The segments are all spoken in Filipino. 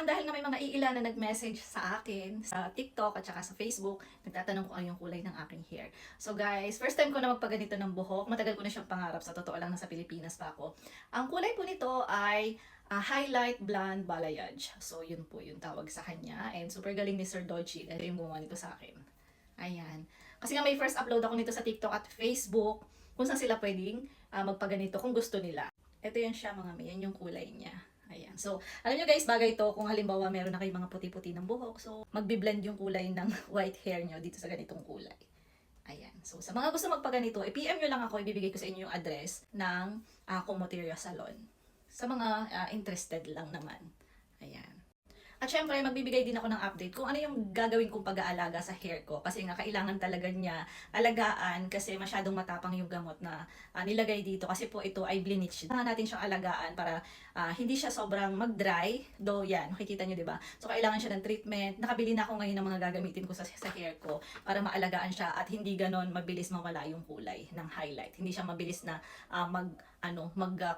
naman dahil nga may mga iilan na nag-message sa akin sa TikTok at saka sa Facebook, nagtatanong kung ano yung kulay ng aking hair. So guys, first time ko na magpaganito ng buhok. Matagal ko na siyang pangarap. Sa totoo lang, nasa Pilipinas pa ako. Ang kulay po nito ay highlight blonde balayage. So yun po yung tawag sa kanya. And super galing ni Sir Doji. Ito yung gumawa nito sa akin. Ayan. Kasi nga may first upload ako nito sa TikTok at Facebook kung saan sila pwedeng magpaganito kung gusto nila. Ito yun siya mga may, yan yung kulay niya. Ayan. So, alam nyo guys, bagay to kung halimbawa meron na kayong mga puti-puti ng buhok. So, magbi-blend yung kulay ng white hair nyo dito sa ganitong kulay. Ayan. So, sa mga gusto magpaganito, i-PM nyo lang ako, ibibigay ko sa inyo yung address ng Kumoteria Salon. Sa mga interested lang naman. Ayan. At syempre, magbibigay din ako ng update kung ano yung gagawin kong pag-aalaga sa hair ko. Kasi nga, kailangan talaga niya alagaan kasi masyadong matapang yung gamot na nilagay dito. Kasi po ito ay bleach. Kailangan natin siyang alagaan para hindi siya sobrang mag-dry. Though yan, makikita nyo diba? So, kailangan siya ng treatment. Nakabili na ako ngayon ng mga gagamitin ko sa hair ko para maalagaan siya at hindi ganon mabilis mawala yung kulay ng highlight. Hindi siya mabilis na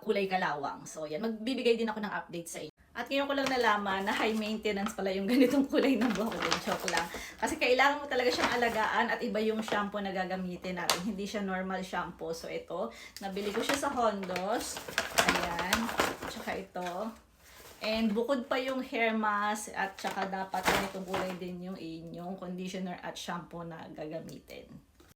kulay kalawang. So, yan. Magbibigay din ako ng update sa inyo. At ngayon ko lang nalaman na high maintenance pala yung ganitong kulay ng buhok ko. Joke lang. Kasi kailangan mo talaga siyang alagaan at iba yung shampoo na gagamitin natin. Hindi siya normal shampoo. So ito, nabili ko siya sa Hondos. Ayan. Tsaka ito. And bukod pa yung hair mask at tsaka dapat ganitong kulay din yung inyong conditioner at shampoo na gagamitin.